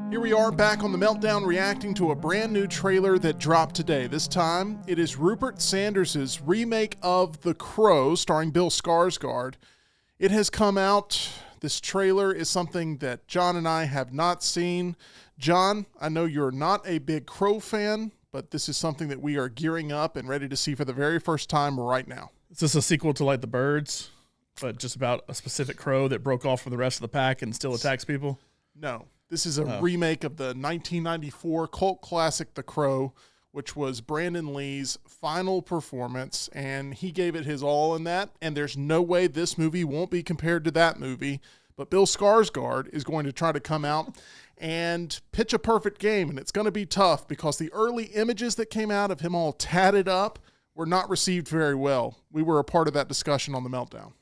Here we are back on The Meltdown reacting to a brand new trailer that dropped today. This time, it is Rupert Sanders' remake of The Crow, starring Bill Skarsgård. It has come out. This trailer is something that John and I have not seen. John, I know you're not a big Crow fan, but this is something that we are gearing up and ready to see for the very first time right now. Is this a sequel to like The Birds, but just about a specific crow that broke off from the rest of the pack and still attacks people? No. This is a remake of the 1994 cult classic The Crow, which was Brandon Lee's final performance, and he gave it his all in that, and there's no way this movie won't be compared to that movie. But Bill Skarsgård is going to try to come out and pitch a perfect game, and it's going to be tough because the early images that came out of him all tatted up were not received very well. We were a part of that discussion on The Meltdown.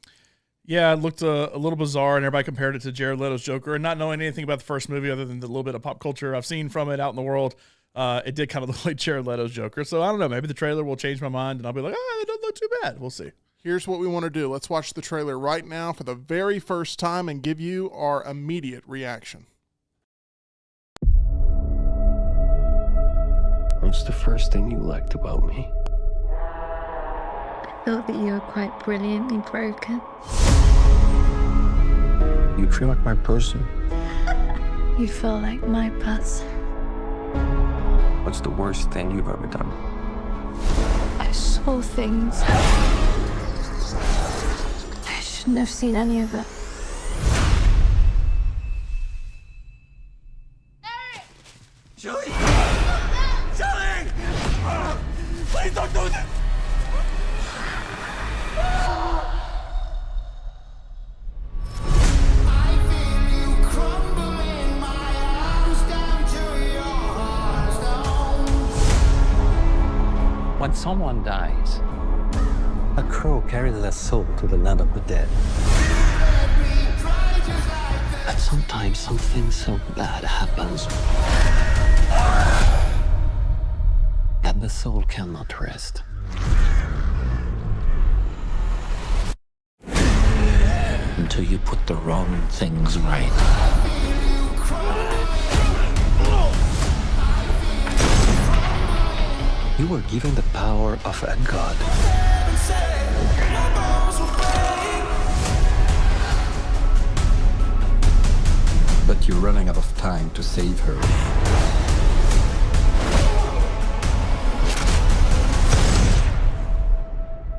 Yeah, it looked a little bizarre, and everybody compared it to Jared Leto's Joker. And not knowing anything about the first movie other than the little bit of pop culture I've seen from it out in the world, it did kind of look like Jared Leto's Joker. So I don't know. Maybe the trailer will change my mind, and I'll be like, oh, it doesn't look too bad. We'll see. Here's what we want to do. Let's watch the trailer right now for the very first time and give you our immediate reaction. What's the first thing you liked about me? I thought that you were quite brilliantly broken. You feel like my person. You feel like my person. What's the worst thing you've ever done? I saw things. I shouldn't have seen any of it. Julie! Julie! Please don't do this! When someone dies, A crow carries their soul to the land of the dead. but sometimes something so bad happens that the soul cannot rest. Until you put the wrong things right. You were given the power of a god. But you're running out of time to save her.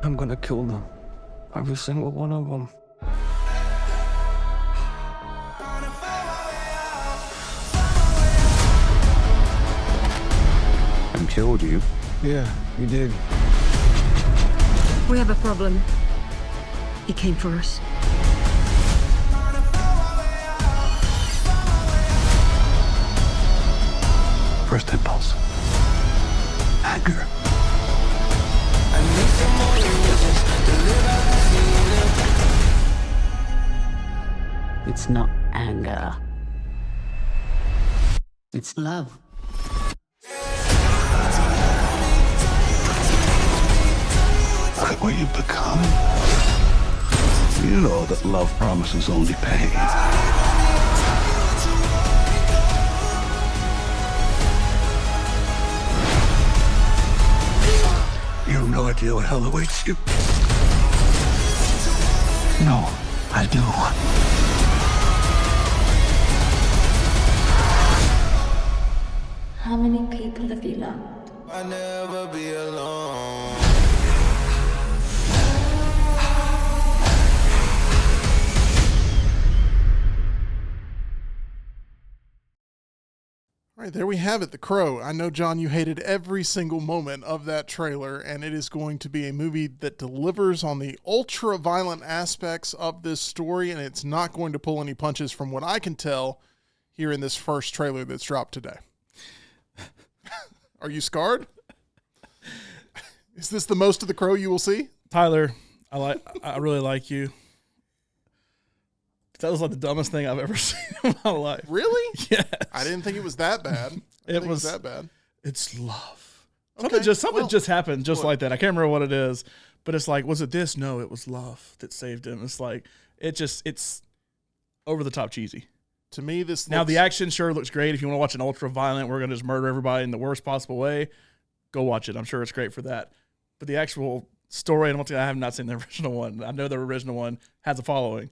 I'm gonna kill them. Every single one of them. I killed you. Yeah, you did. We have a problem. He came for us. First impulse. Anger. It's not anger. It's love. Look at what you've become. You know that love promises only pain. You have no idea what hell awaits you. No, I do. How many people have you loved? I'll never be alone. All right, there we have it, The Crow. I know, John, you hated every single moment of that trailer, and it is going to be a movie that delivers on the ultra-violent aspects of this story, and it's not going to pull any punches from what I can tell here in this first trailer that's dropped today. Are you scarred? Is this the most of The Crow you will see? Tyler, I really like you. That was like the dumbest thing I've ever seen in my life. Really? Yes. I didn't think it was that bad. It was that bad. It's love. Okay, Something just happened just like that. I can't remember what it is, but it's like, was it this? No, it was love that saved him. It's like, it's over the top cheesy. To me, this Now, looks, the action sure looks great. If you want to watch an ultra-violent, we're going to just murder everybody in the worst possible way, go watch it. I'm sure it's great for that. But the actual story, and once again, I have not seen the original one. I know the original one has a following.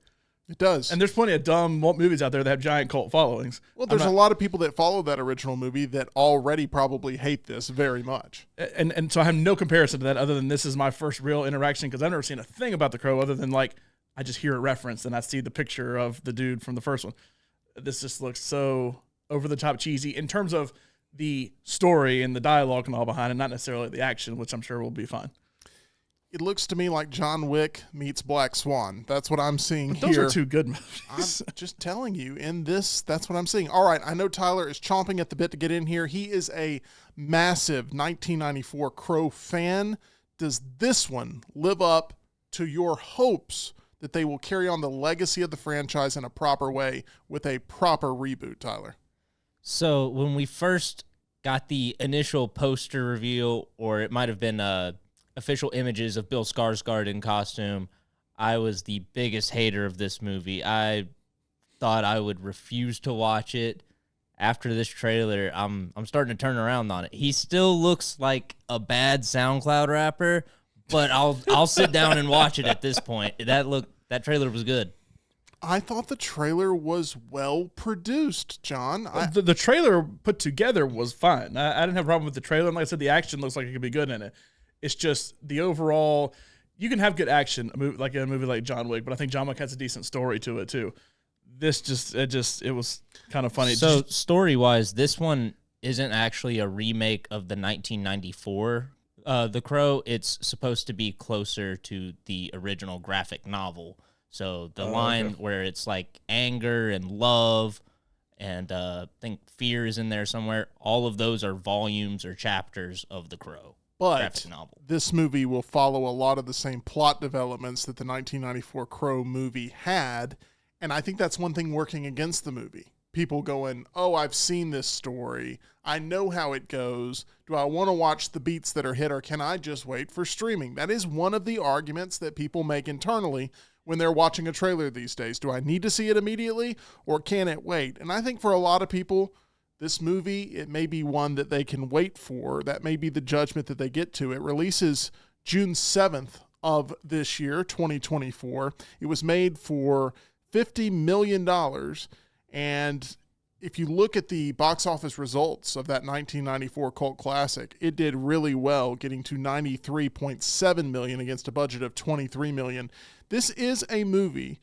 it does. And there's plenty of dumb movies out there that have giant cult followings. Well, there's a lot of people that follow that original movie that already probably hate this very much. And so I have no comparison to that other than this is my first real interaction because I've never seen a thing about The Crow other than like I just hear it referenced and I see the picture of the dude from the first one. This just looks so over the top cheesy in terms of the story and the dialogue and all behind it, not necessarily the action, which I'm sure will be fun. It looks to me like John Wick meets Black Swan. That's what I'm seeing But those here. are two good movies. I'm just telling you, in this, that's what I'm seeing. All right, I know Tyler is chomping at the bit to get in here. He is a massive 1994 Crow fan. Does this one live up to your hopes that they will carry on the legacy of the franchise in a proper way with a proper reboot, Tyler? So when we first got the initial poster reveal, or it might have been official images of Bill Skarsgård in costume, I was the biggest hater of this movie. I thought I would refuse to watch it. After this trailer, I'm starting to turn around on it. He still looks like a bad SoundCloud rapper, but I'll sit down and watch it at this point. That trailer was good. I thought the trailer was well produced, John. The trailer put together was fine. I didn't have a problem with the trailer. And like I said, the action looks like it could be good in it. It's just the overall, you can have good action, a movie like John Wick, but I think John Wick has a decent story to it too. This it was kind of funny. So story-wise, this one isn't actually a remake of the 1994 The Crow. It's supposed to be closer to the original graphic novel. So the line where it's like anger and love and I think fear is in there somewhere, all of those are volumes or chapters of The Crow. But this movie will follow a lot of the same plot developments that the 1994 Crow movie had, and I think that's one thing working against the movie. People going, oh, I've seen this story. I know how it goes. Do I want to watch the beats that are hit, or can I just wait for streaming? That is one of the arguments that people make internally when they're watching a trailer these days. Do I need to see it immediately, or can it wait? And I think for a lot of people, this movie, it may be one that they can wait for. That may be the judgment that they get to. It releases June 7th of this year, 2024. It was made for $50 million. And if you look at the box office results of that 1994 cult classic, it did really well, getting to $93.7 million against a budget of $23 million. This is a movie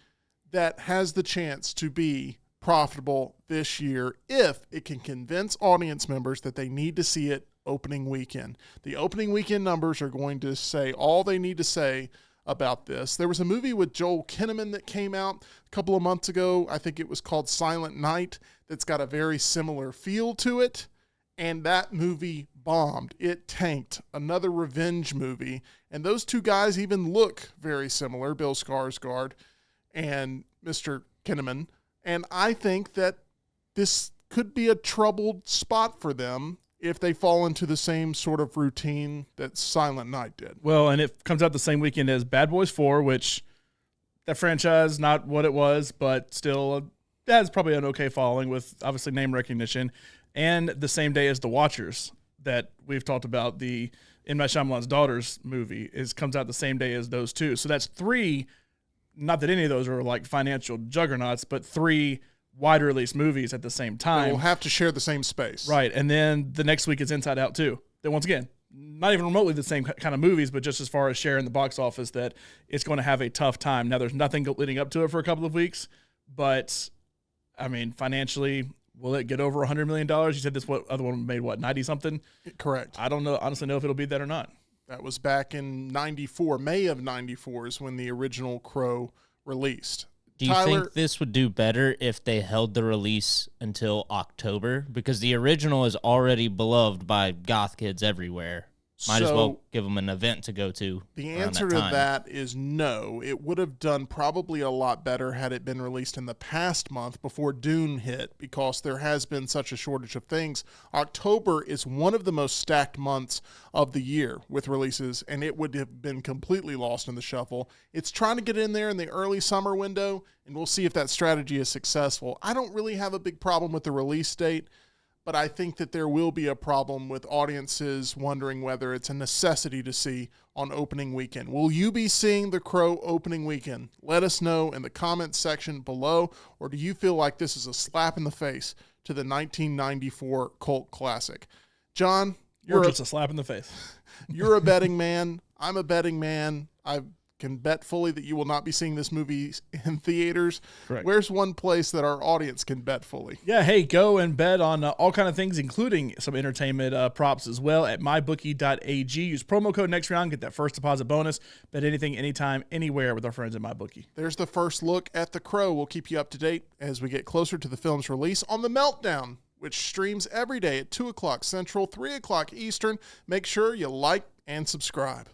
that has the chance to be profitable this year if it can convince audience members that they need to see it opening weekend. The opening weekend numbers are going to say all they need to say about this. There was a movie with Joel Kinnaman that came out a couple of months ago. I think it was called Silent Night, that's got a very similar feel to it, and that movie bombed. It tanked. Another revenge movie, and those two guys even look very similar, Bill Skarsgård and Mr. Kinnaman. And I think that this could be a troubled spot for them if they fall into the same sort of routine that Silent Night did. Well, and it comes out the same weekend as Bad Boys 4, which that franchise, not what it was, but still has probably an okay following with obviously name recognition. And the same day as The Watchers that we've talked about, the M. Night Shyamalan's Daughters movie, comes out the same day as those two. So that's three. Not that any of those are like financial juggernauts, but three wide release movies at the same time. They'll have to share the same space. Right. And then the next week is Inside Out 2. Then once again, not even remotely the same kind of movies, but just as far as sharing the box office, that it's going to have a tough time. Now, there's nothing leading up to it for a couple of weeks, but I mean, financially, will it get over $100 million? You said this other one made 90 something? Correct. I don't know. Honestly, know if it'll be that or not. That was back in 94. May of 94 is when the original Crow released. Do you think this would do better if they held the release until October? Because the original is already beloved by goth kids everywhere. Might as well give them an event to go to. The around answer that to time. that is no. It would have done probably a lot better had it been released in the past month before Dune hit, because there has been such a shortage of things. October is one of the most stacked months of the year with releases, and it would have been completely lost in the shuffle. It's trying to get in there in the early summer window, and we'll see if that strategy is successful. I don't really have a big problem with the release date, but I think that there will be a problem with audiences wondering whether it's a necessity to see on opening weekend. Will you be seeing The Crow opening weekend? Let us know in the comments section below, or do you feel like this is a slap in the face to the 1994 cult classic? John, Or just a slap in the face. you're a betting man. I'm a betting man. I can bet fully that you will not be seeing this movie in theaters. Correct. Where's one place that our audience can bet fully? Yeah, hey, go and bet on all kind of things, including some entertainment props as well at mybookie.ag. Use promo code next round, get that first deposit bonus. Bet anything, anytime, anywhere with our friends at MyBookie. There's the first look at The Crow. We'll keep you up to date as we get closer to the film's release on The Meltdown, which streams every day at 2 o'clock Central, 3 o'clock Eastern. Make sure you like and subscribe.